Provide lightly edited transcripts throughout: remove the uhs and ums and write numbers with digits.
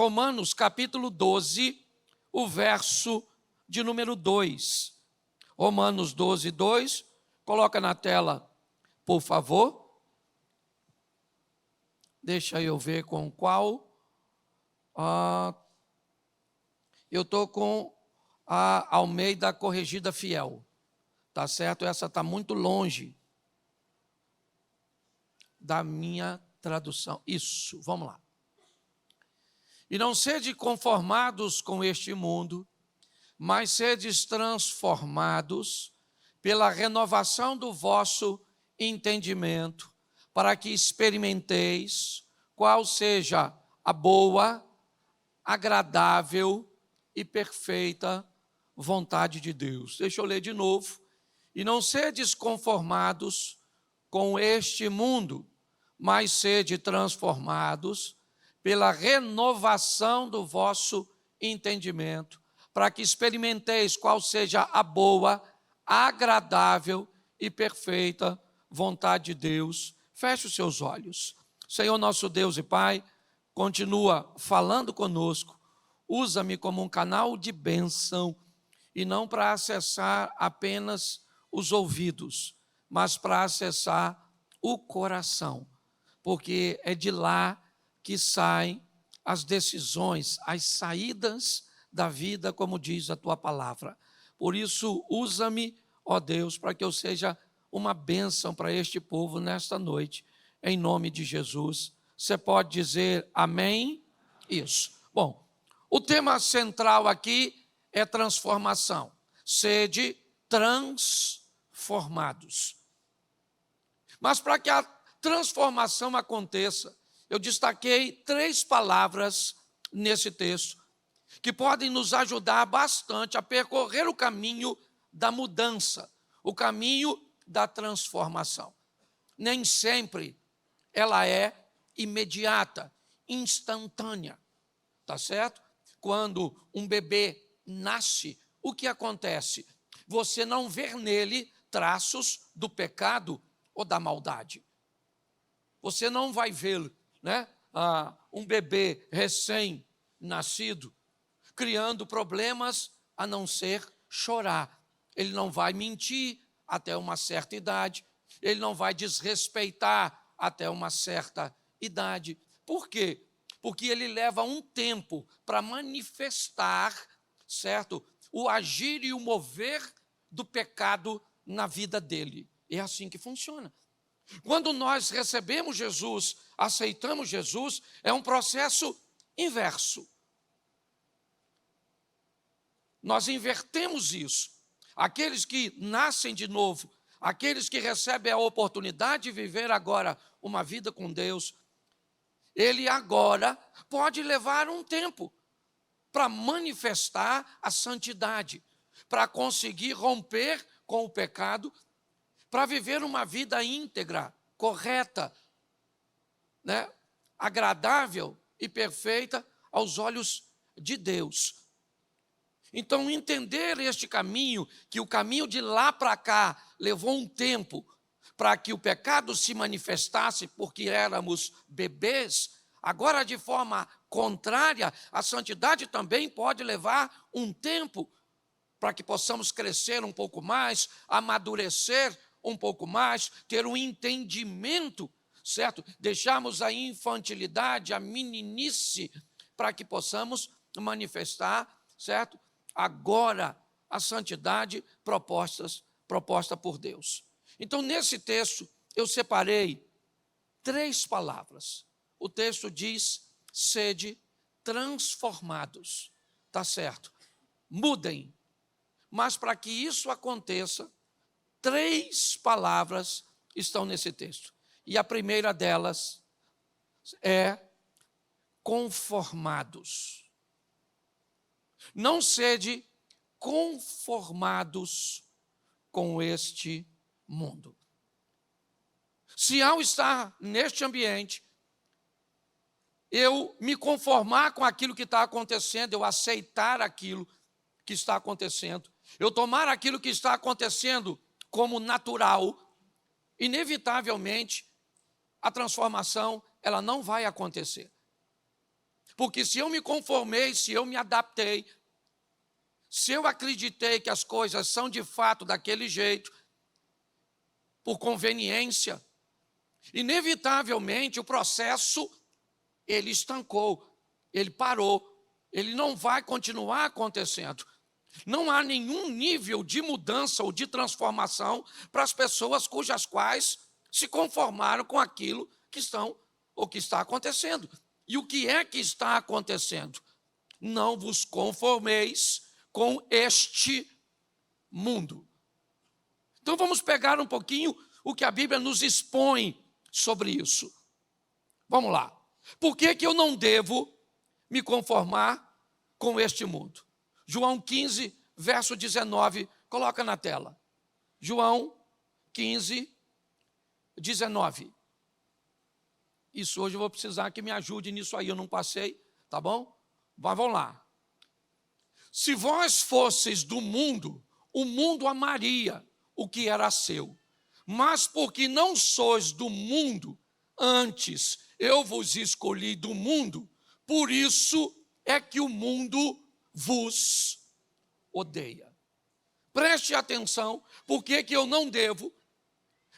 Romanos capítulo 12, o verso de número 2. Romanos 12, 2. Coloca na tela, por favor. Deixa eu ver com qual. Eu estou com a Almeida Corrigida Fiel. Tá certo? Essa está muito longe da minha tradução. Isso, vamos lá. E não sede conformados com este mundo, mas sedes transformados pela renovação do vosso entendimento, para que experimenteis qual seja a boa, agradável e perfeita vontade de Deus. Deixa eu ler de novo. E não sedes conformados com este mundo, mas sede transformados pela renovação do vosso entendimento, para que experimenteis qual seja a boa, agradável e perfeita vontade de Deus. Feche os seus olhos. Senhor nosso Deus e Pai, continua falando conosco. Usa-me como um canal de bênção e não para acessar apenas os ouvidos, mas para acessar o coração, porque é de lá que saem as decisões, as saídas da vida, como diz a tua palavra. Por isso, usa-me, ó Deus, para que eu seja uma bênção para este povo nesta noite, em nome de Jesus. Você pode dizer amém? Isso. Bom, o tema central aqui é transformação. Sede transformados. Mas para que a transformação aconteça, eu destaquei 3 palavras nesse texto que podem nos ajudar bastante a percorrer o caminho da mudança, o caminho da transformação. Nem sempre ela é imediata, instantânea, tá certo? Quando um bebê nasce, o que acontece? Você não vê nele traços do pecado ou da maldade. Você não vai ver, né, um bebê recém-nascido criando problemas a não ser chorar. Ele não vai mentir até uma certa idade, ele não vai desrespeitar até uma certa idade. Por quê? Porque ele leva um tempo para manifestar, certo, o agir e o mover do pecado na vida dele. É assim que funciona. Quando nós recebemos Jesus, aceitamos Jesus, é um processo inverso. Nós invertemos isso. Aqueles que nascem de novo, aqueles que recebem a oportunidade de viver agora uma vida com Deus, ele agora pode levar um tempo para manifestar a santidade, para conseguir romper com o pecado, para viver uma vida íntegra, correta, né? Agradável e perfeita aos olhos de Deus. Então, entender este caminho, que o caminho de lá para cá levou um tempo para que o pecado se manifestasse, porque éramos bebês, agora de forma contrária, a santidade também pode levar um tempo para que possamos crescer um pouco mais, amadurecer um pouco mais, ter um entendimento, certo? Deixarmos a infantilidade, a meninice, para que possamos manifestar, certo? Agora a santidade proposta por Deus. Então, nesse texto, eu separei 3 palavras. O texto diz: sede transformados. Tá certo? Mudem. Mas para que isso aconteça, 3 palavras estão nesse texto. E a primeira delas é conformados. Não sede conformados com este mundo. Se ao estar neste ambiente, eu me conformar com aquilo que está acontecendo, eu aceitar aquilo que está acontecendo, eu tomar aquilo que está acontecendo como natural, inevitavelmente, a transformação ela não vai acontecer. Porque se eu me conformei, se eu me adaptei, se eu acreditei que as coisas são de fato daquele jeito, por conveniência, inevitavelmente o processo, ele estancou, ele parou, ele não vai continuar acontecendo. Não há nenhum nível de mudança ou de transformação para as pessoas cujas quais se conformaram com aquilo que estão ou que está acontecendo. E o que é que está acontecendo? Não vos conformeis com este mundo. Então vamos pegar um pouquinho o que a Bíblia nos expõe sobre isso. Vamos lá. Por que eu não devo me conformar com este mundo? João 15, verso 19, coloca na tela. João 15, 19. Isso hoje eu vou precisar que me ajude nisso aí, eu não passei, tá bom? Mas vamos lá. Se vós fosseis do mundo, o mundo amaria o que era seu. Mas porque não sois do mundo, antes eu vos escolhi do mundo, por isso é que o mundo vos odeia. Preste atenção, porque eu não devo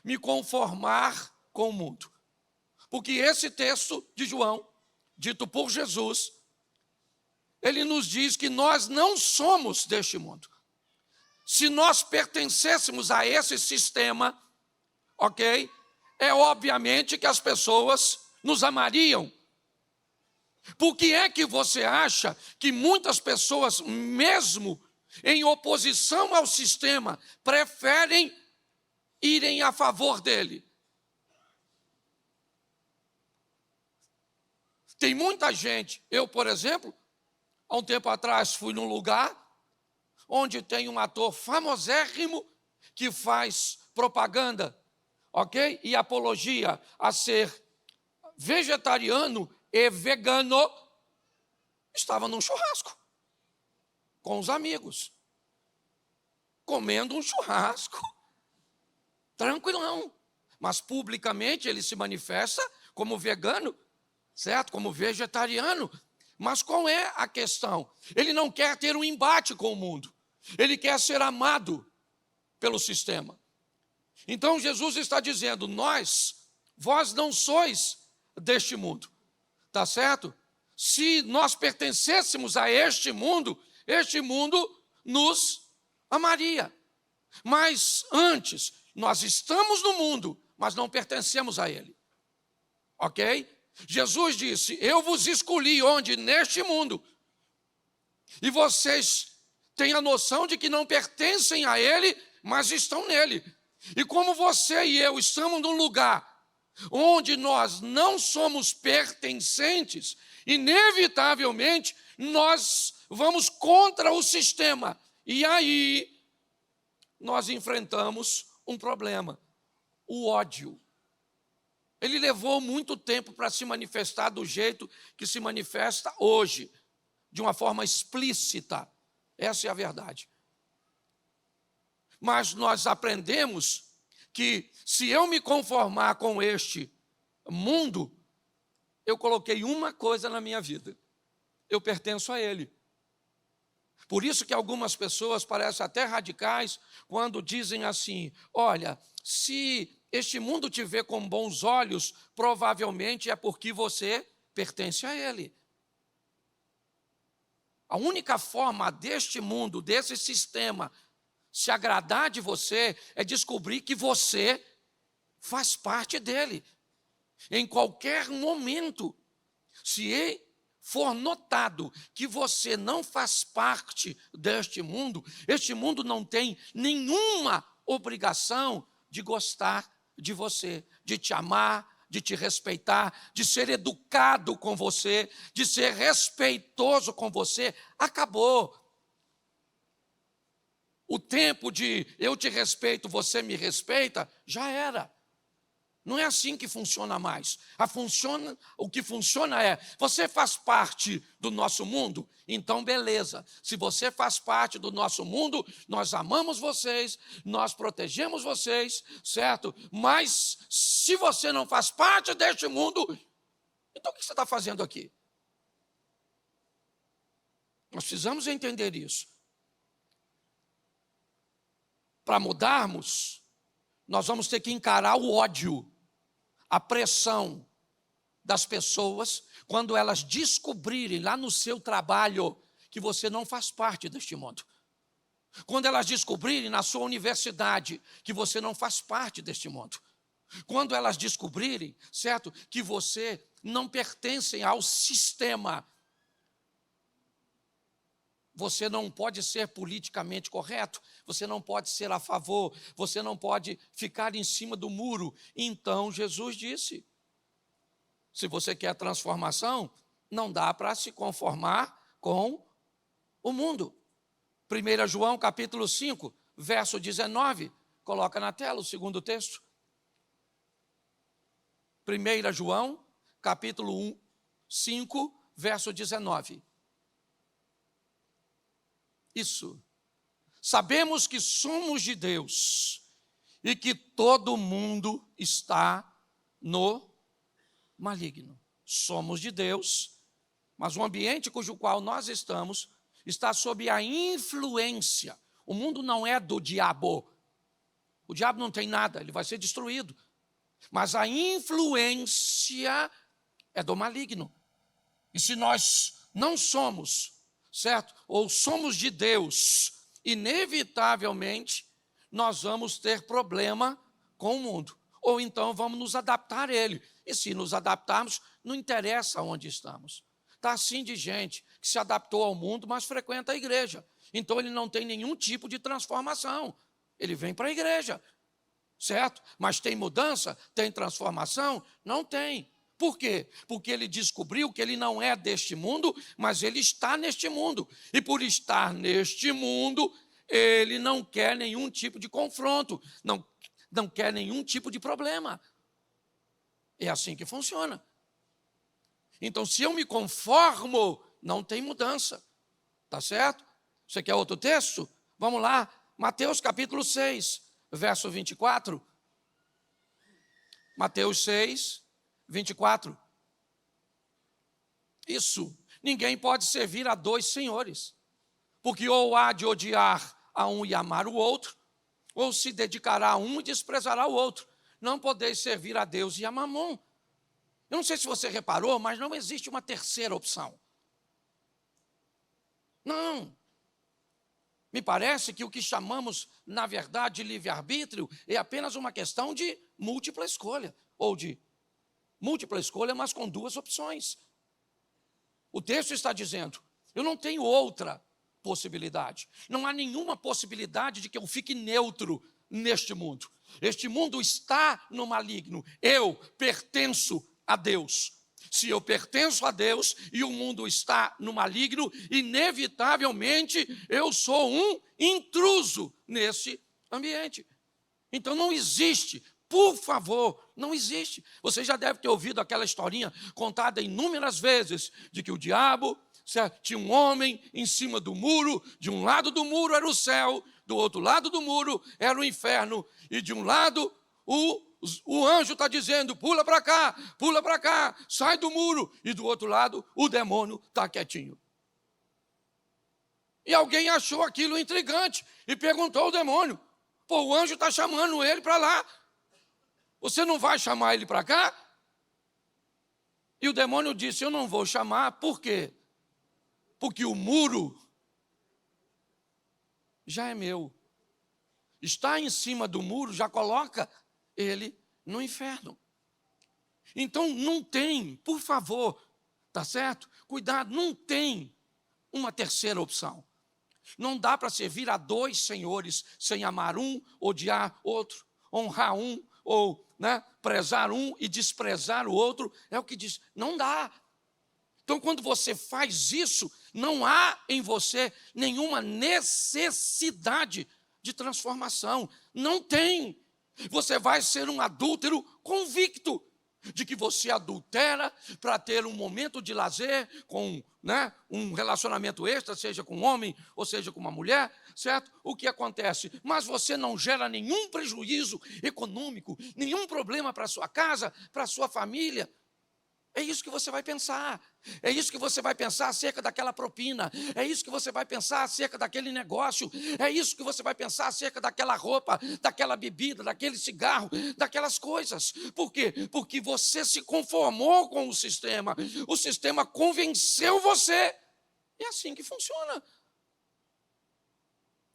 me conformar com o mundo. Porque esse texto de João, dito por Jesus, ele nos diz que nós não somos deste mundo. Se nós pertencêssemos a esse sistema, ok? É obviamente que as pessoas nos amariam. Por que é que você acha que muitas pessoas, mesmo em oposição ao sistema, preferem irem a favor dele? Tem muita gente, eu, por exemplo, há um tempo atrás fui num lugar onde tem um ator famosérrimo que faz propaganda, ok? E apologia a ser vegetariano e vegano. Estava num churrasco com os amigos, comendo um churrasco, tranquilão. Mas publicamente ele se manifesta como vegano, certo? Como vegetariano. Mas qual é a questão? Ele não quer ter um embate com o mundo. Ele quer ser amado pelo sistema. Então Jesus está dizendo, vós não sois deste mundo, tá certo? Se nós pertencêssemos a este mundo nos amaria. Mas antes, nós estamos no mundo, mas não pertencemos a ele. Ok? Jesus disse, eu vos escolhi onde? Neste mundo. E vocês têm a noção de que não pertencem a ele, mas estão nele. E como você e eu estamos num lugar onde nós não somos pertencentes, inevitavelmente nós vamos contra o sistema. E aí nós enfrentamos um problema, o ódio. Ele levou muito tempo para se manifestar do jeito que se manifesta hoje, de uma forma explícita. Essa é a verdade. Mas nós aprendemos que se eu me conformar com este mundo, eu coloquei uma coisa na minha vida: eu pertenço a ele. Por isso que algumas pessoas parecem até radicais quando dizem assim, olha, se este mundo te vê com bons olhos, provavelmente é porque você pertence a ele. A única forma deste mundo, desse sistema, se agradar de você é descobrir que você faz parte dele. Em qualquer momento, se for notado que você não faz parte deste mundo, este mundo não tem nenhuma obrigação de gostar de você, de te amar, de te respeitar, de ser educado com você, de ser respeitoso com você. Acabou. O tempo de eu te respeito, você me respeita, já era. Não é assim que funciona mais. O que funciona é, você faz parte do nosso mundo? Então, beleza. Se você faz parte do nosso mundo, nós amamos vocês, nós protegemos vocês, certo? Mas, se você não faz parte deste mundo, então o que você está fazendo aqui? Nós precisamos entender isso. Para mudarmos, nós vamos ter que encarar o ódio, a pressão das pessoas, quando elas descobrirem lá no seu trabalho que você não faz parte deste mundo. Quando elas descobrirem na sua universidade que você não faz parte deste mundo. Quando elas descobrirem, certo, que você não pertence ao sistema. Você não pode ser politicamente correto, você não pode ser a favor, você não pode ficar em cima do muro. Então Jesus disse, se você quer transformação, não dá para se conformar com o mundo. 1 João capítulo 5, verso 19, coloca na tela o segundo texto. 1 João capítulo 5, verso 19. Isso. Sabemos que somos de Deus e que todo mundo está no maligno. Somos de Deus, mas o ambiente cujo qual nós estamos está sob a influência. O mundo não é do diabo. O diabo não tem nada, ele vai ser destruído. Mas a influência é do maligno. E se nós não somos, certo? Ou somos de Deus, inevitavelmente nós vamos ter problema com o mundo. Ou então vamos nos adaptar a ele. E se nos adaptarmos, não interessa onde estamos. Está assim de gente que se adaptou ao mundo, mas frequenta a igreja. Então ele não tem nenhum tipo de transformação. Ele vem para a igreja, certo? Mas tem mudança? Tem transformação? Não tem. Por quê? Porque ele descobriu que ele não é deste mundo, mas ele está neste mundo. E por estar neste mundo, ele não quer nenhum tipo de confronto, não quer nenhum tipo de problema. É assim que funciona. Então, se eu me conformo, não tem mudança. Tá certo? Você quer outro texto? Vamos lá. Mateus capítulo 6, verso 24. Mateus 6, 24. Isso. Ninguém pode servir a dois senhores, porque ou há de odiar a um e amar o outro, ou se dedicará a um e desprezará o outro. Não podeis servir a Deus e a Mamon. Eu não sei se você reparou, mas não existe uma terceira opção. Não. Me parece que o que chamamos, na verdade, de livre-arbítrio é apenas uma questão de múltipla escolha, ou de múltipla escolha, mas com duas opções. O texto está dizendo, eu não tenho outra possibilidade. Não há nenhuma possibilidade de que eu fique neutro neste mundo. Este mundo está no maligno. Eu pertenço a Deus. Se eu pertenço a Deus e o mundo está no maligno, inevitavelmente eu sou um intruso nesse ambiente. Então não existe, por favor, não existe. Você já deve ter ouvido aquela historinha contada inúmeras vezes de que o diabo, certo, tinha um homem em cima do muro, de um lado do muro era o céu, do outro lado do muro era o inferno, e de um lado o anjo está dizendo, pula para cá, sai do muro. E do outro lado, o demônio está quietinho. E alguém achou aquilo intrigante e perguntou ao demônio, pô, o anjo está chamando ele para lá. Você não vai chamar ele para cá? E o demônio disse, eu não vou chamar, por quê? Porque o muro já é meu. Está em cima do muro, já coloca ele no inferno. Então não tem, por favor, tá certo? Cuidado, não tem uma terceira opção. Não dá para servir a dois senhores sem amar um, odiar outro, honrar um ou prezar um e desprezar o outro. É o que diz, não dá. Então quando você faz isso, não há em você nenhuma necessidade de transformação. Não tem. Você vai ser um adúltero convicto de que você adultera para ter um momento de lazer com um relacionamento extra, seja com um homem ou seja com uma mulher, certo? O que acontece? Mas você não gera nenhum prejuízo econômico, nenhum problema para a sua casa, para a sua família. É isso que você vai pensar. É isso que você vai pensar acerca daquela propina. É isso que você vai pensar acerca daquele negócio. É isso que você vai pensar acerca daquela roupa, daquela bebida, daquele cigarro, daquelas coisas. Por quê? Porque você se conformou com o sistema. O sistema convenceu você. É assim que funciona.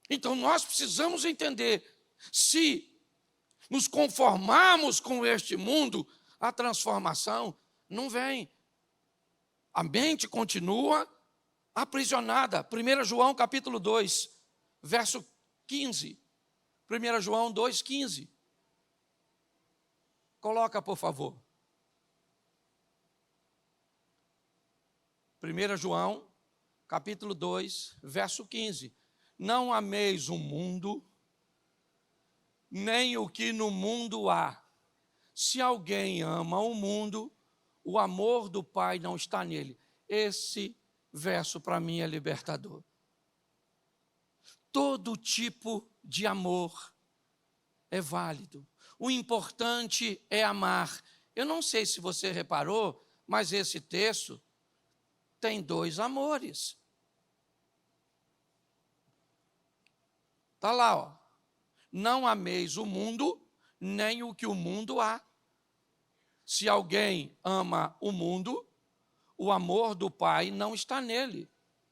Então nós precisamos entender, se nos conformarmos com este mundo, a transformação não vem. A mente continua aprisionada. 1 João capítulo 2, verso 15. 1 João 2,15. Coloca, por favor. 1 João capítulo 2, verso 15. Não ameis o mundo, nem o que no mundo há. Se alguém ama o mundo, o amor do Pai não está nele. Esse verso para mim é libertador. Todo tipo de amor é válido. O importante é amar. Eu não sei se você reparou, mas esse texto tem 2 amores. Está lá, ó. Não ameis o mundo, nem o que o mundo há. Se alguém ama o mundo, o amor do Pai não está nele.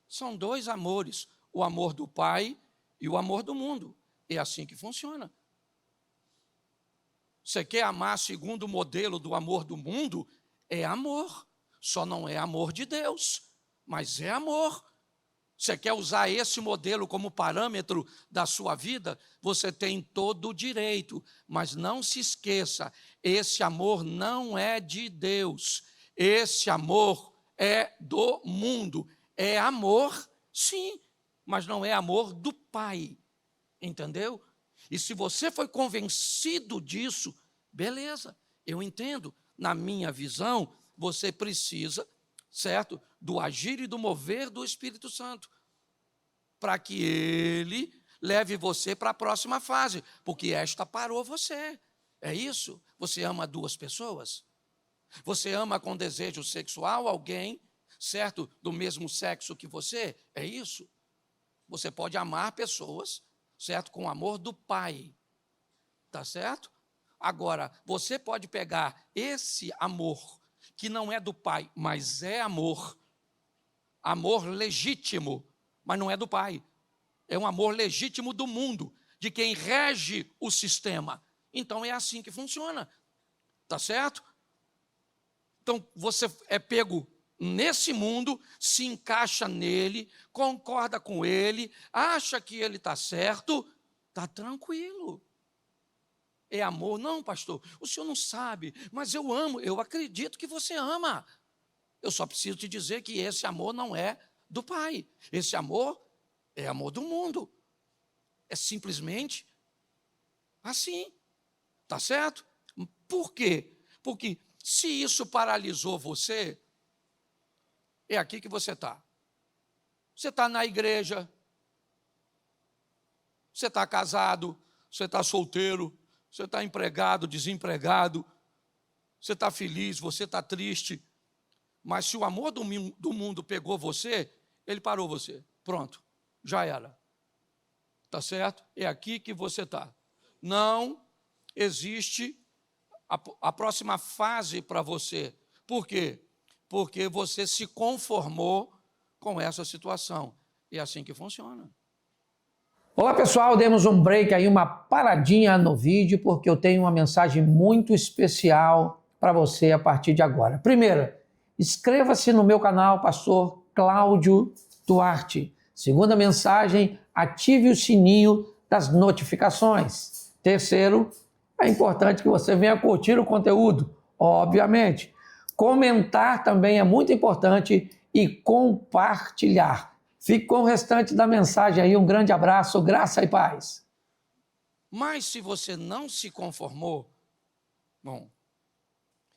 São 2 amores, o amor do Pai e o amor do mundo. É assim que funciona. Você quer amar segundo o modelo do amor do mundo? É amor. Só não é amor de Deus, mas é amor. Você quer usar esse modelo como parâmetro da sua vida? Você tem todo o direito, mas não se esqueça, esse amor não é de Deus. Esse amor é do mundo. É amor, sim, mas não é amor do Pai. Entendeu? E se você foi convencido disso, beleza, eu entendo. Na minha visão, você precisa, certo, do agir e do mover do Espírito Santo, para que ele leve você para a próxima fase, porque esta parou você. É isso? Você ama 2 pessoas? Você ama com desejo sexual alguém, certo, do mesmo sexo que você? É isso? Você pode amar pessoas, certo, com o amor do Pai, tá certo? Agora, você pode pegar esse amor, que não é do Pai, mas é amor legítimo, mas não é do Pai. É um amor legítimo do mundo, de quem rege o sistema. Então é assim que funciona, tá certo? Então você é pego nesse mundo, se encaixa nele, concorda com ele, acha que ele está certo, está tranquilo. É amor? Não, pastor, o senhor não sabe, mas eu amo, eu acredito que você ama. Eu só preciso te dizer que esse amor não é do Pai. Esse amor é amor do mundo. É simplesmente assim, tá certo? Por quê? Porque se isso paralisou você, é aqui que você está. Você está na igreja, você está casado, você está solteiro, você está empregado, desempregado, você está feliz, você está triste, mas se o amor do mundo pegou você, ele parou você. Pronto, já era. Tá certo? É aqui que você está. Não existe a próxima fase para você. Por quê? Porque você se conformou com essa situação. É assim que funciona. Olá pessoal, demos um break aí, uma paradinha no vídeo, porque eu tenho uma mensagem muito especial para você a partir de agora. Primeiro, inscreva-se no meu canal, Pastor Cláudio Duarte. Segunda mensagem, ative o sininho das notificações. Terceiro, é importante que você venha curtir o conteúdo, obviamente. Comentar também é muito importante e compartilhar. Fique com o restante da mensagem aí. Um grande abraço, graça e paz. Mas se você não se conformou, bom,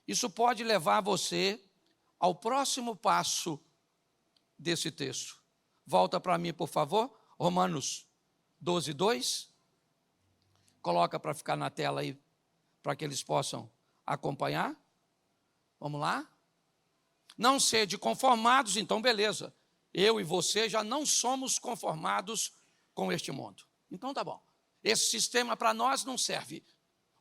isso pode levar você ao próximo passo desse texto. Volta para mim, por favor, Romanos 12, 2. Coloca para ficar na tela aí, para que eles possam acompanhar. Vamos lá? Não sede conformados, então beleza. Eu e você já não somos conformados com este mundo. Então tá bom. Esse sistema para nós não serve,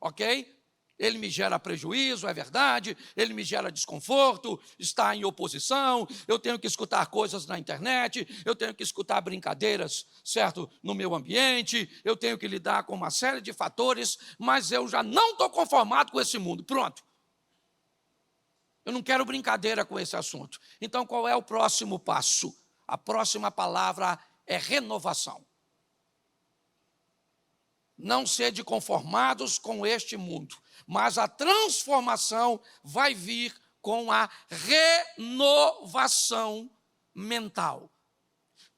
ok? Ele me gera prejuízo, é verdade, ele me gera desconforto, está em oposição, eu tenho que escutar coisas na internet, eu tenho que escutar brincadeiras, certo, no meu ambiente, eu tenho que lidar com uma série de fatores, mas eu já não estou conformado com esse mundo, pronto. Eu não quero brincadeira com esse assunto. Então, qual é o próximo passo? A próxima palavra é renovação. Não sede conformados com este mundo, mas a transformação vai vir com a renovação mental.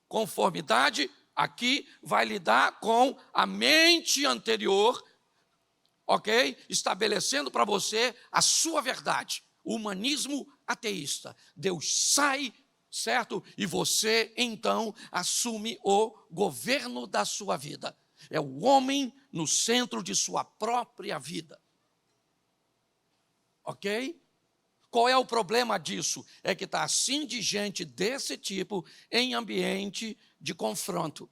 Conformidade, aqui, vai lidar com a mente anterior, ok? Estabelecendo para você a sua verdade. O humanismo ateísta. Deus sai, certo? E você, então, assume o governo da sua vida. É o homem no centro de sua própria vida. Ok? Qual é o problema disso? É que está assim de gente desse tipo em ambiente de confronto.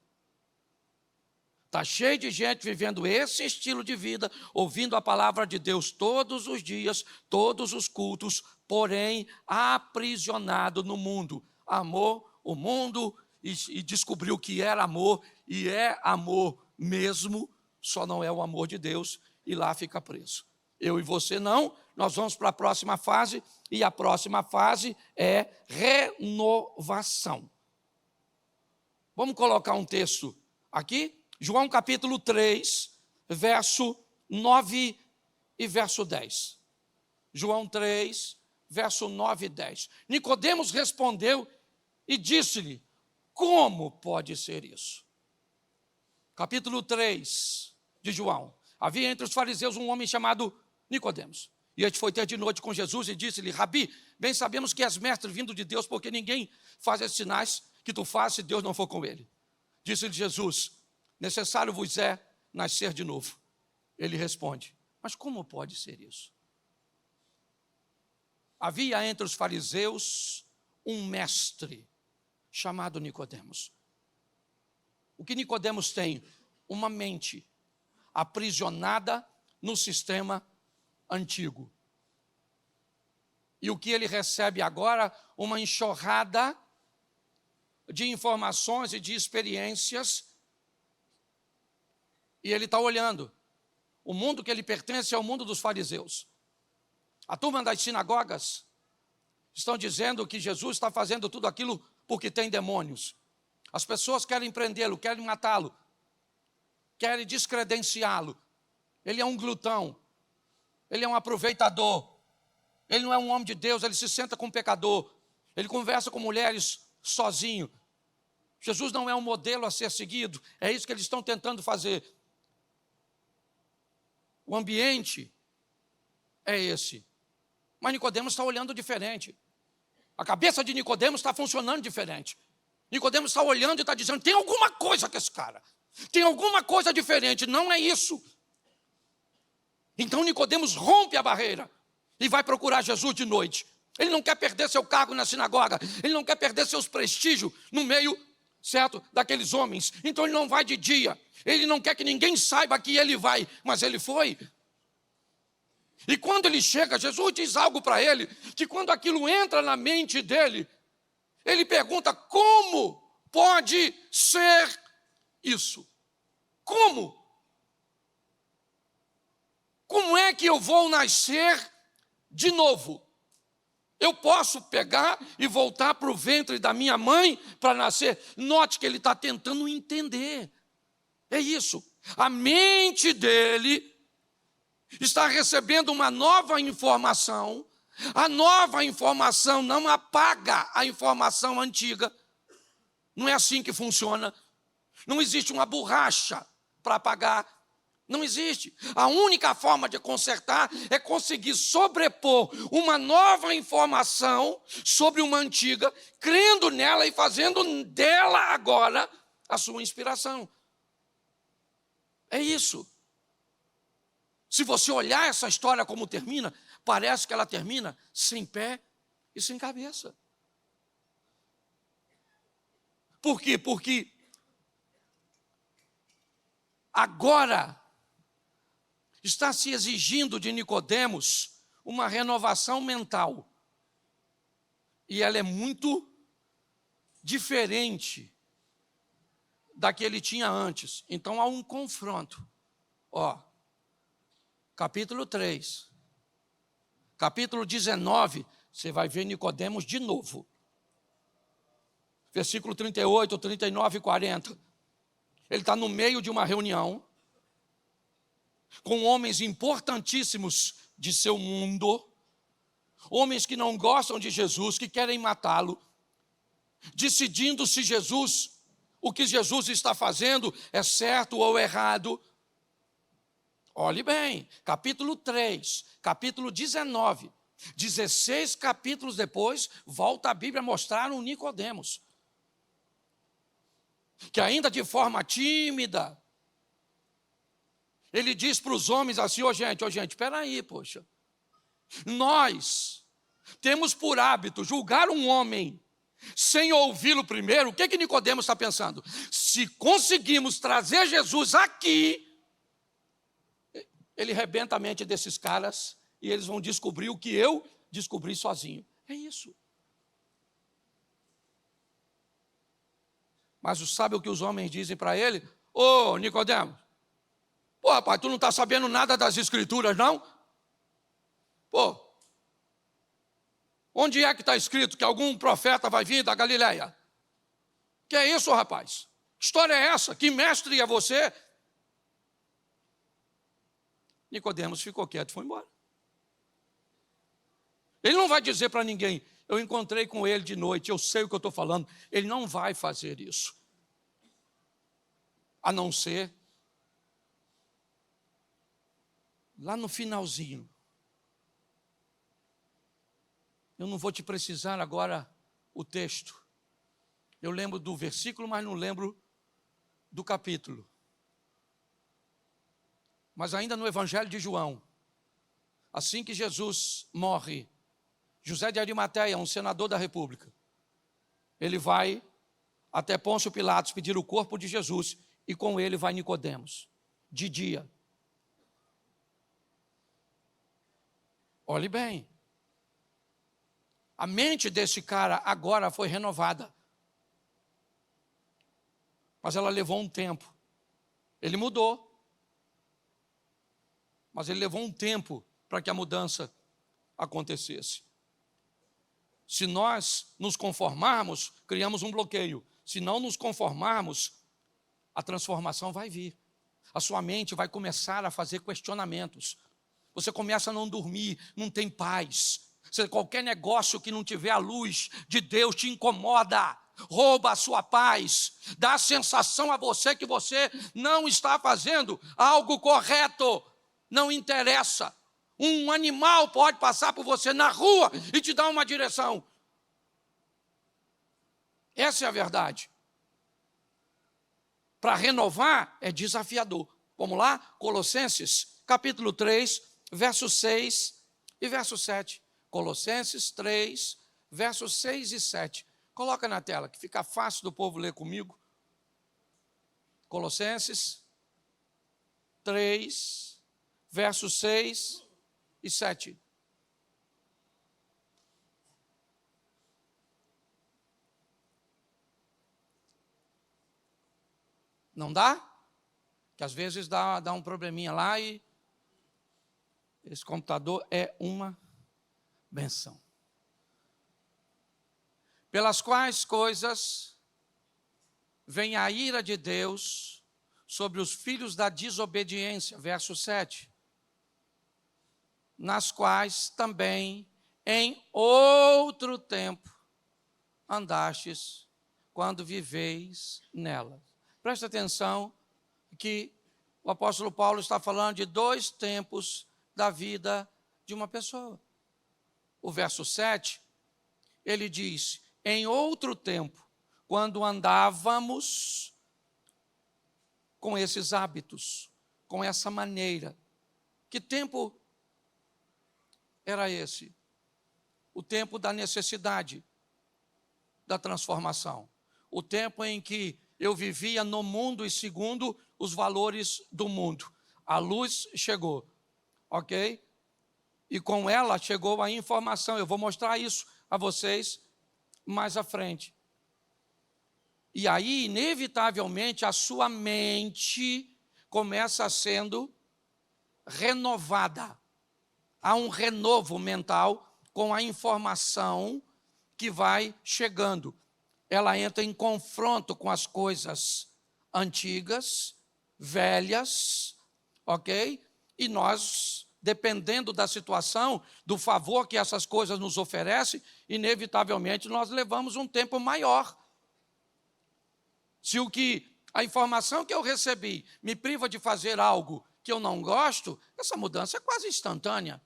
Está cheio de gente vivendo esse estilo de vida, ouvindo a palavra de Deus todos os dias, todos os cultos, porém aprisionado no mundo. Amou o mundo e descobriu que era amor, e é amor mesmo, só não é o amor de Deus, e lá fica preso. Eu e você não, nós vamos para a próxima fase, e a próxima fase é renovação. Vamos colocar um texto aqui? João capítulo 3, verso 9 e verso 10. João 3, verso 9 e 10. Nicodemos respondeu e disse-lhe: como pode ser isso? Capítulo 3 de João. Havia entre os fariseus um homem chamado Nicodemos. E este foi ter de noite com Jesus e disse-lhe: Rabi, bem sabemos que és mestre vindo de Deus, porque ninguém faz esses sinais que tu fazes se Deus não for com ele. Disse-lhe Jesus: necessário vos é nascer de novo. Ele responde: mas como pode ser isso? Havia entre os fariseus um mestre chamado Nicodemos. O que Nicodemos tem? Uma mente aprisionada no sistema antigo. E o que ele recebe agora? Uma enxurrada de informações e de experiências. E ele está olhando. O mundo que ele pertence é o mundo dos fariseus. A turma das sinagogas estão dizendo que Jesus está fazendo tudo aquilo porque tem demônios. As pessoas querem prendê-lo, querem matá-lo, querem descredenciá-lo. Ele é um glutão, ele é um aproveitador, ele não é um homem de Deus, ele se senta com um pecador, ele conversa com mulheres sozinho. Jesus não é um modelo a ser seguido, é isso que eles estão tentando fazer. O ambiente é esse. Mas Nicodemos está olhando diferente. A cabeça de Nicodemos está funcionando diferente. Nicodemos está olhando e está dizendo: tem alguma coisa com esse cara. Tem alguma coisa diferente. Não é isso. Então Nicodemos rompe a barreira e vai procurar Jesus de noite. Ele não quer perder seu cargo na sinagoga. Ele não quer perder seus prestígios no meio, certo, daqueles homens. Então ele não vai de dia. Ele não quer que ninguém saiba que ele vai. Mas ele foi. E quando ele chega, Jesus diz algo para ele, que quando aquilo entra na mente dele, ele pergunta: como pode ser isso? Como? Como é que eu vou nascer de novo? Eu posso pegar e voltar para o ventre da minha mãe para nascer? Note que ele está tentando entender. É isso. A mente dele está recebendo uma nova informação. A nova informação não apaga a informação antiga. Não é assim que funciona. Não existe uma borracha para apagar. Não existe. A única forma de consertar é conseguir sobrepor uma nova informação sobre uma antiga, crendo nela e fazendo dela agora a sua inspiração. É isso. Se você olhar essa história como termina, parece que ela termina sem pé e sem cabeça. Por quê? Porque agora está se exigindo de Nicodemos uma renovação mental. E ela é muito diferente da que ele tinha antes. Então há um confronto. Capítulo 3. Capítulo 19, você vai ver Nicodemos de novo. Versículo 38, 39 e 40. Ele está no meio de uma reunião com homens importantíssimos de seu mundo, homens que não gostam de Jesus, que querem matá-lo, decidindo se o que Jesus está fazendo é certo ou errado. Olhe bem, capítulo 3, capítulo 19, 16 capítulos depois, volta a Bíblia a mostrar um Nicodemos, que ainda de forma tímida, ele diz para os homens assim, gente, espera aí, poxa. Nós temos por hábito julgar um homem sem ouvi-lo primeiro. O que Nicodemos está pensando? Se conseguimos trazer Jesus aqui, ele rebenta a mente desses caras e eles vão descobrir o que eu descobri sozinho. É isso. Mas sabe o que os homens dizem para ele? Ô, Nicodemos, pô, rapaz, tu não está sabendo nada das Escrituras, não? Pô, onde é que está escrito que algum profeta vai vir da Galileia? Que é isso, rapaz? Que história é essa? Que mestre é você? Nicodemos ficou quieto e foi embora. Ele não vai dizer para ninguém, eu encontrei com ele de noite, eu sei o que eu estou falando. Ele não vai fazer isso. A não ser lá no finalzinho. Eu não vou te precisar agora o texto. Eu lembro do versículo, mas não lembro do capítulo. Mas ainda no Evangelho de João, assim que Jesus morre, José de Arimateia, um senador da República, ele vai até Pôncio Pilatos pedir o corpo de Jesus e com ele vai Nicodemos, de dia. Olhe bem, a mente desse cara agora foi renovada, mas ela levou um tempo. Ele mudou, mas ele levou um tempo para que a mudança acontecesse. Se nós nos conformarmos, criamos um bloqueio. Se não nos conformarmos, a transformação vai vir. A sua mente vai começar a fazer questionamentos. Você começa a não dormir, não tem paz. Qualquer negócio que não tiver a luz de Deus te incomoda, rouba a sua paz, dá a sensação a você que você não está fazendo algo correto. Não interessa. Um animal pode passar por você na rua e te dar uma direção. Essa é a verdade. Para renovar é desafiador. Vamos lá? Colossenses, capítulo 3, versos 6 e verso 7. Colossenses 3, versos 6 e 7. Coloca na tela, que fica fácil do povo ler comigo. Colossenses 3, versos 6 e 7. Não dá? Que às vezes dá um probleminha lá e esse computador é uma benção. Pelas quais coisas vem a ira de Deus sobre os filhos da desobediência, verso 7. Nas quais também em outro tempo andastes quando viveis nelas. Presta atenção que o apóstolo Paulo está falando de dois tempos da vida de uma pessoa. O verso 7, ele diz, em outro tempo, quando andávamos com esses hábitos, com essa maneira. Que tempo era esse? o tempo da necessidade, da transformação. O tempo em que eu vivia no mundo e segundo os valores do mundo. A luz chegou, ok? E com ela chegou a informação. Eu vou mostrar isso a vocês mais à frente. E aí, inevitavelmente, a sua mente começa sendo renovada. Há um renovo mental com a informação que vai chegando. Ela entra em confronto com as coisas antigas, velhas, ok? E nós, dependendo da situação, do favor que essas coisas nos oferecem, inevitavelmente nós levamos um tempo maior. Se a informação que eu recebi me priva de fazer algo que eu não gosto, essa mudança é quase instantânea.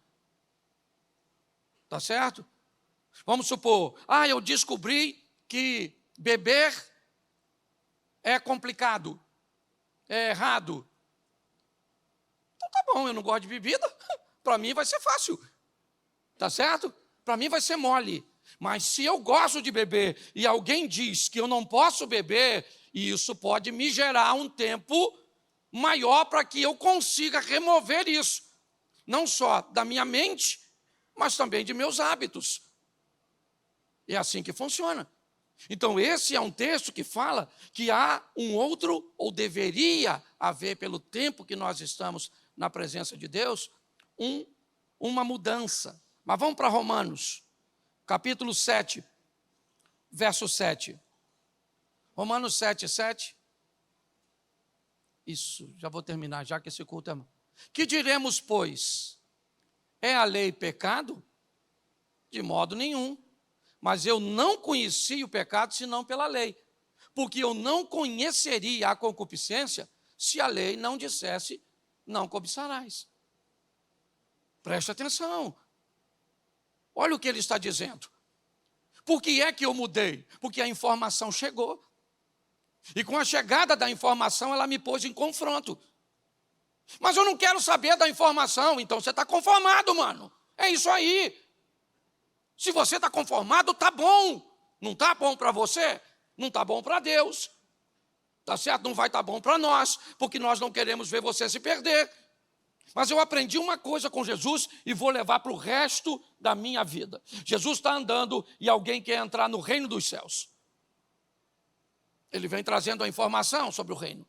Tá certo? Vamos supor, eu descobri que beber é complicado, é errado. Então tá bom, eu não gosto de bebida, para mim vai ser fácil, tá certo? Para mim vai ser mole. Mas se eu gosto de beber e alguém diz que eu não posso beber, isso pode me gerar um tempo maior para que eu consiga remover isso, não só da minha mente, mas também de meus hábitos. É assim que funciona. Então, esse é um texto que fala que há um outro, ou deveria haver, pelo tempo que nós estamos na presença de Deus, uma mudança. Mas vamos para Romanos, capítulo 7, verso 7. Romanos 7, 7. Isso, já vou terminar, já que esse culto é... Que diremos, pois? É a lei pecado? De modo nenhum. Mas eu não conheci o pecado senão pela lei, porque eu não conheceria a concupiscência se a lei não dissesse, não cobiçarás. Preste atenção. Olha o que ele está dizendo. Por que é que eu mudei? Porque a informação chegou. E com a chegada da informação, ela me pôs em confronto. Mas eu não quero saber da informação, então você está conformado, mano. É isso aí. Se você está conformado, está bom. Não está bom para você? Não está bom para Deus. Está certo? Não vai estar bom para nós, porque nós não queremos ver você se perder. Mas eu aprendi uma coisa com Jesus e vou levar para o resto da minha vida. Jesus está andando e alguém quer entrar no reino dos céus. Ele vem trazendo a informação sobre o reino.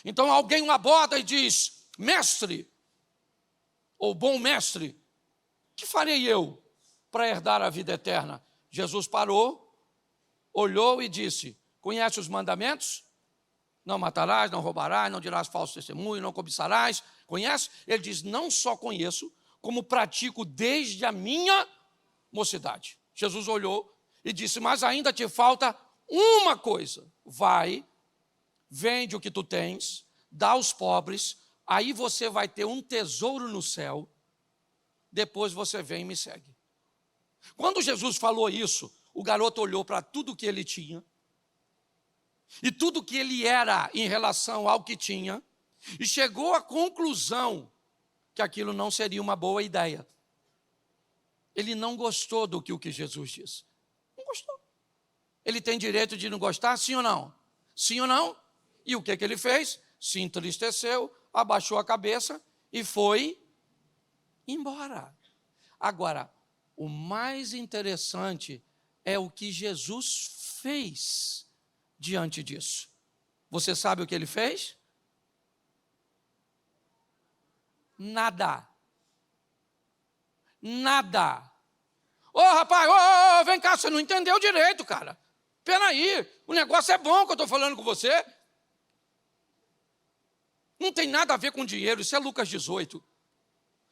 Então alguém o aborda e diz, mestre, ou bom mestre, que farei eu para herdar a vida eterna? Jesus parou, olhou e disse, conhece os mandamentos? Não matarás, não roubarás, não dirás falso testemunho, não cobiçarás. Conhece? Ele diz, não só conheço, como pratico desde a minha mocidade. Jesus olhou e disse, mas ainda te falta uma coisa. Vai, vende o que tu tens, dá aos pobres, aí você vai ter um tesouro no céu, depois você vem e me segue. Quando Jesus falou isso, o garoto olhou para tudo que ele tinha, e tudo que ele era em relação ao que tinha, e chegou à conclusão que aquilo não seria uma boa ideia. Ele não gostou do que o que Jesus disse. Não gostou. Ele tem direito de não gostar, sim ou não? Sim ou não? E o que ele fez? Se entristeceu, abaixou a cabeça e foi embora. Agora, o mais interessante é o que Jesus fez diante disso. Você sabe o que ele fez? Nada. Nada. Ô rapaz, vem cá, você não entendeu direito, cara. Peraí, o negócio é bom que eu estou falando com você. Não tem nada a ver com dinheiro, isso é Lucas 18.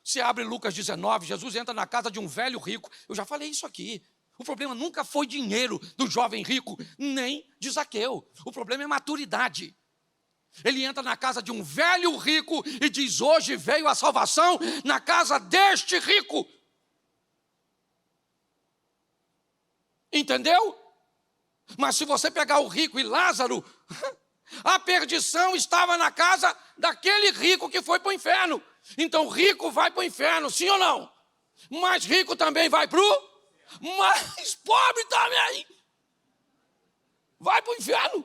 Você abre Lucas 19, Jesus entra na casa de um velho rico. Eu já falei isso aqui. O problema nunca foi dinheiro do jovem rico, nem de Zaqueu. O problema é maturidade. Ele entra na casa de um velho rico e diz, hoje veio a salvação na casa deste rico. Entendeu? Mas se você pegar o rico e Lázaro, a perdição estava na casa daquele rico que foi para o inferno. Então o rico vai para o inferno, sim ou não? mais rico também vai para o, mais pobre também vai para o inferno.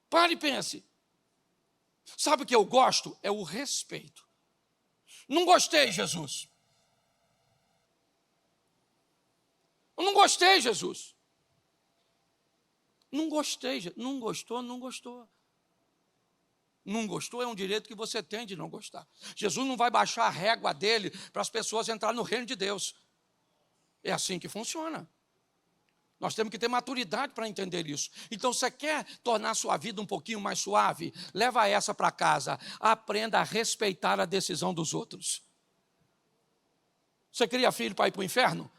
Pare e pense. Sabe o que eu gosto? É o respeito. Não gostei, Jesus. Eu não gostei, Jesus. Não gostei. Não gostou, não gostou. Não gostou é um direito que você tem de não gostar. Jesus não vai baixar a régua dele para as pessoas entrarem no reino de Deus. É assim que funciona. Nós temos que ter maturidade para entender isso. Então, você quer tornar a sua vida um pouquinho mais suave? Leva essa para casa. Aprenda a respeitar a decisão dos outros. Você cria filho para ir para o inferno?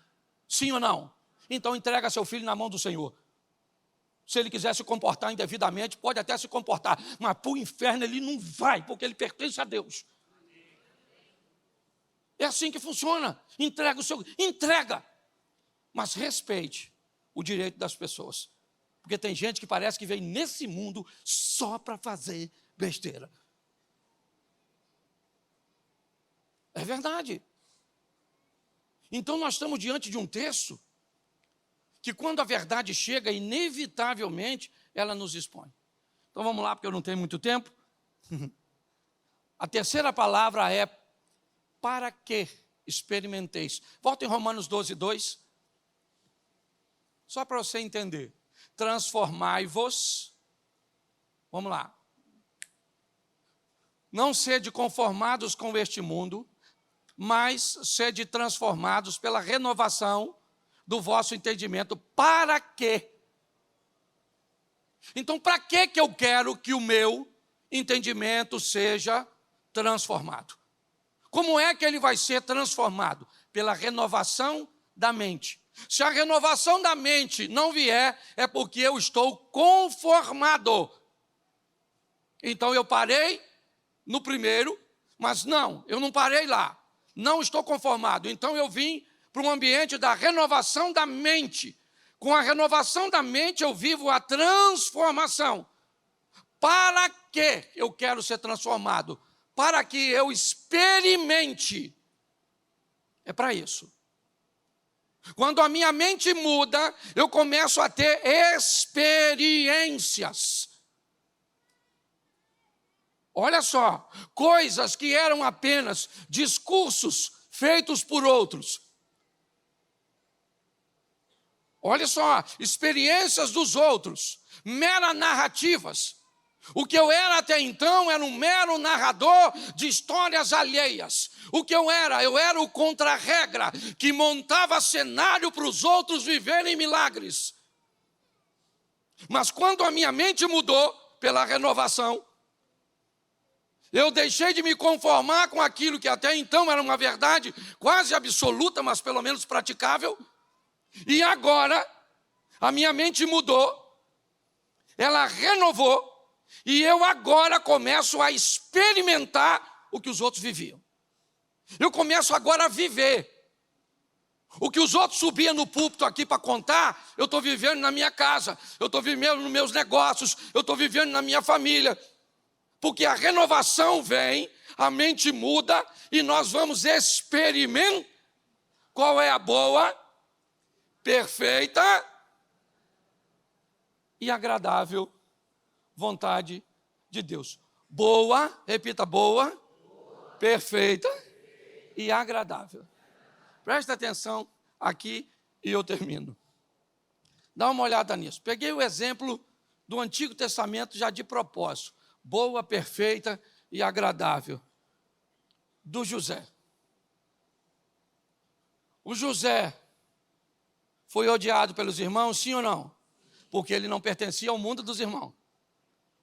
Sim ou não? Então, entrega seu filho na mão do Senhor. Se ele quiser se comportar indevidamente, pode até se comportar. Mas para o inferno ele não vai, porque ele pertence a Deus. É assim que funciona. Entrega o seu... Entrega! Mas respeite o direito das pessoas. Porque tem gente que parece que vem nesse mundo só para fazer besteira. É verdade. Então nós estamos diante de um texto que quando a verdade chega, inevitavelmente, ela nos expõe. Então vamos lá, porque eu não tenho muito tempo. A terceira palavra é para que experimenteis. Volta em Romanos 12, 2. Só para você entender. Transformai-vos. Vamos lá. Não sede conformados com este mundo, mas sede transformados pela renovação do vosso entendimento. Para quê? Então, para que eu quero que o meu entendimento seja transformado? Como é que ele vai ser transformado? Pela renovação da mente. Se a renovação da mente não vier, é porque eu estou conformado. Então, eu parei no primeiro, mas não, eu não parei lá. Não estou conformado. Então, eu vim para um ambiente da renovação da mente. Com a renovação da mente, eu vivo a transformação. Para que eu quero ser transformado? Para que eu experimente. É para isso. Quando a minha mente muda, eu começo a ter experiências. Olha só, coisas que eram apenas discursos feitos por outros. Olha só, experiências dos outros, meras narrativas. O que eu era até então era um mero narrador de histórias alheias. O que eu era o contra-regra, que montava cenário para os outros viverem milagres. Mas quando a minha mente mudou pela renovação, eu deixei de me conformar com aquilo que até então era uma verdade quase absoluta, mas pelo menos praticável. E agora, a minha mente mudou, ela renovou, e eu agora começo a experimentar o que os outros viviam. Eu começo agora a viver. O que os outros subiam no púlpito aqui para contar, eu estou vivendo na minha casa, eu estou vivendo nos meus negócios, eu estou vivendo na minha família. Porque a renovação vem, a mente muda, e nós vamos experimentar qual é a boa, perfeita e agradável vontade de Deus. Boa, repita, boa, perfeita e agradável. Presta atenção aqui e eu termino. Dá uma olhada nisso. Peguei o exemplo do Antigo Testamento já de propósito. Boa, perfeita e agradável. Do José. O José foi odiado pelos irmãos, sim ou não? Porque ele não pertencia ao mundo dos irmãos.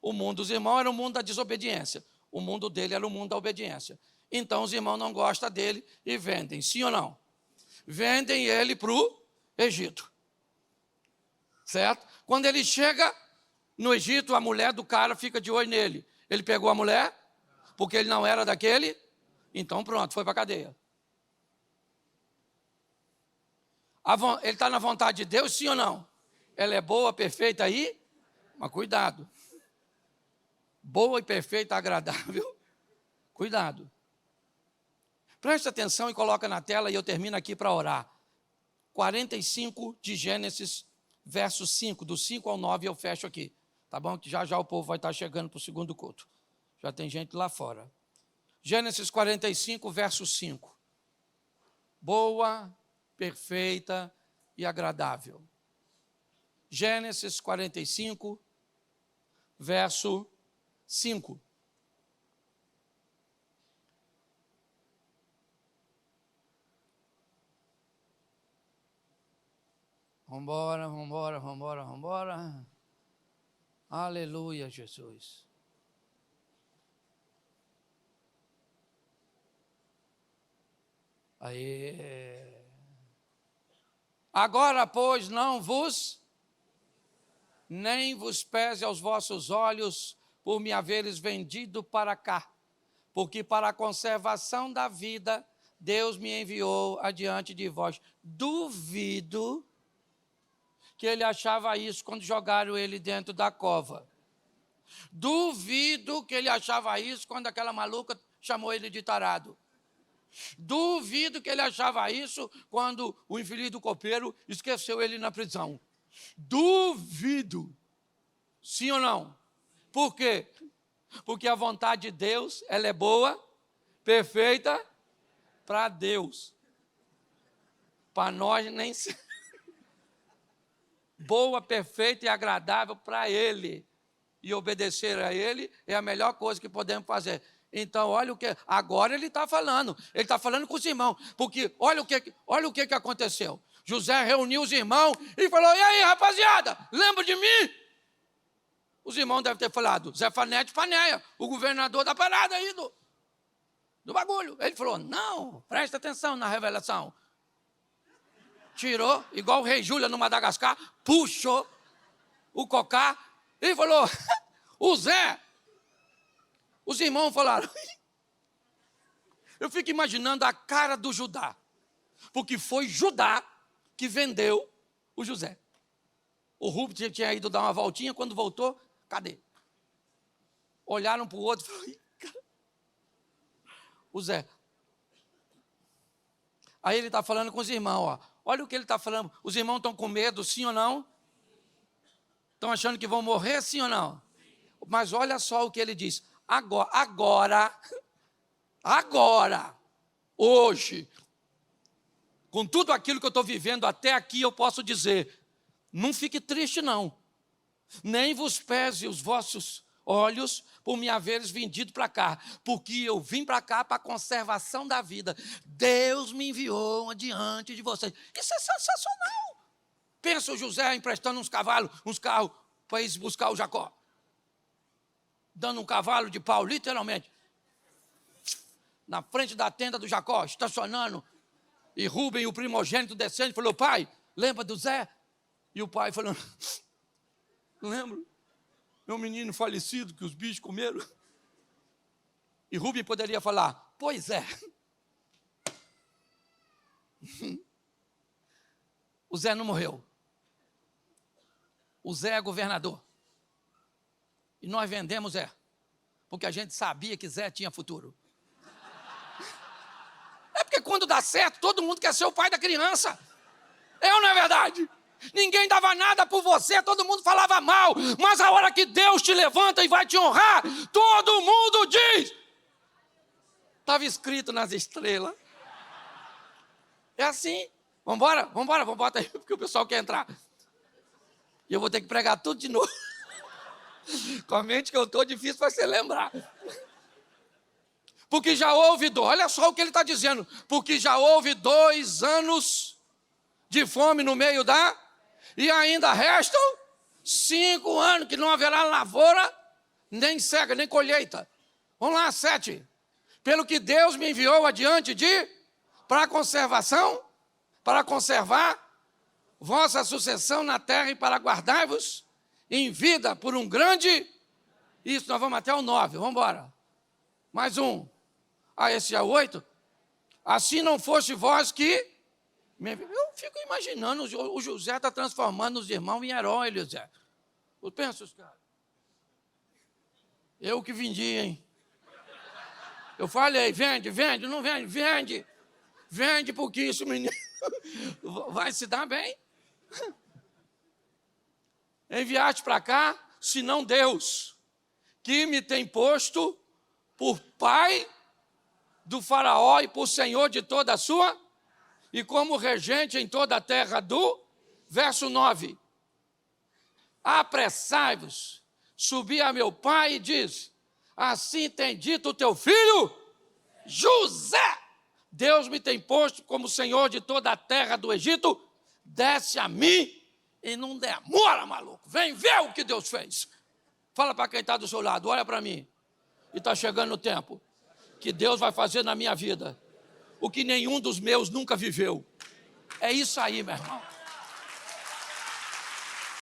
O mundo dos irmãos era o mundo da desobediência. O mundo dele era o mundo da obediência. Então os irmãos não gostam dele e vendem, sim ou não? Vendem ele para o Egito. Certo? Quando ele chega no Egito, a mulher do cara fica de olho nele. Ele pegou a mulher, porque ele não era daquele, então pronto, foi para a cadeia. Ele está na vontade de Deus, sim ou não? Ela é boa, perfeita aí, mas cuidado. Boa e perfeita, agradável, cuidado. Preste atenção e coloca na tela e eu termino aqui para orar. 45 de Gênesis, verso 5, do 5 ao 9 eu fecho aqui. Tá bom? Que já já o povo vai estar chegando para o segundo culto. Já tem gente lá fora. Gênesis 45, verso 5. Boa, perfeita e agradável. Gênesis 45, verso 5. Vambora, vambora, vambora, vambora. Aleluia, Jesus. Aí. Agora, pois, não vos, nem vos pese aos vossos olhos por me haveres vendido para cá, porque para a conservação da vida Deus me enviou adiante de vós. Duvido que ele achava isso quando jogaram ele dentro da cova. Duvido que ele achava isso quando aquela maluca chamou ele de tarado. Duvido que ele achava isso quando o infeliz do copeiro esqueceu ele na prisão. Duvido. Sim ou não? Por quê? Porque a vontade de Deus, ela é boa, perfeita para Deus. Para nós nem boa, perfeita e agradável para Ele. E obedecer a Ele é a melhor coisa que podemos fazer. Então, olha o que. Agora ele está falando. Ele está falando com os irmãos. Porque olha o que aconteceu. José reuniu os irmãos e falou: e aí, rapaziada, lembra de mim? Os irmãos devem ter falado: Zé Fanete Paneia, o governador da parada aí do bagulho. Ele falou: não, presta atenção na revelação. Tirou, igual o rei Júlia no Madagascar, puxou o cocá e falou: o Zé. Os irmãos falaram. Eu fico imaginando a cara do Judá, porque foi Judá que vendeu o José. O Rubem tinha ido dar uma voltinha, quando voltou, cadê? Olharam para o outro e falaram: o Zé. Aí ele está falando com os irmãos, ó. Olha o que ele está falando. Os irmãos estão com medo, sim ou não? Estão achando que vão morrer, sim ou não? Mas olha só o que ele diz. Agora, hoje, com tudo aquilo que eu estou vivendo até aqui, eu posso dizer: não fique triste não, nem vos pese os vossos olhos por me haveres vendido para cá, porque eu vim para cá para a conservação da vida. Deus me enviou adiante de vocês. Isso é sensacional. Pensa o José emprestando uns cavalos, uns carros para ir buscar o Jacó. Dando um cavalo de pau, literalmente, na frente da tenda do Jacó, estacionando. E Rubem, o primogênito, descendo, falou: pai, lembra do Zé? E o pai falando: lembro, meu menino falecido que os bichos comeram. E Rubem poderia falar: pois é. O Zé não morreu. O Zé é governador. E nós vendemos Zé, porque a gente sabia que Zé tinha futuro. É porque quando dá certo, todo mundo quer ser o pai da criança. É ou não é verdade? Ninguém dava nada por você, todo mundo falava mal. Mas a hora que Deus te levanta e vai te honrar, todo mundo diz: estava escrito nas estrelas. É assim. Vambora, aí, porque o pessoal quer entrar. E eu vou ter que pregar tudo de novo. Com a mente que eu estou, difícil vai ser lembrar. Porque já houve, olha só o que ele está dizendo, porque já houve 2 anos de fome no meio e ainda restam 5 anos que não haverá lavoura, nem cega, nem colheita. Vamos lá, 7. Pelo que Deus me enviou adiante para conservar vossa sucessão na terra e para guardar-vos em vida por um grande. Isso, nós vamos até o 9, vamos embora. Mais um. Esse é o 8. Assim não fosse vós que. Eu fico imaginando, o José está transformando os irmãos em heróis, José. Eu penso, os caras. Eu que vendi, hein? Eu falei, vende, vende, não vende, vende. Vende porque isso, menino, vai se dar bem. Enviaste para cá, senão Deus, que me tem posto por pai do faraó e por senhor de toda a sua, e como regente em toda a terra do, verso 9. Apressai-vos, subi a meu pai e diz, assim tem dito o teu filho, José, Deus me tem posto como senhor de toda a terra do Egito, desce a mim e não demora, maluco, vem ver o que Deus fez. Fala para quem está do seu lado, olha para mim, e está chegando o tempo que Deus vai fazer na minha vida o que nenhum dos meus nunca viveu. É isso aí, meu irmão.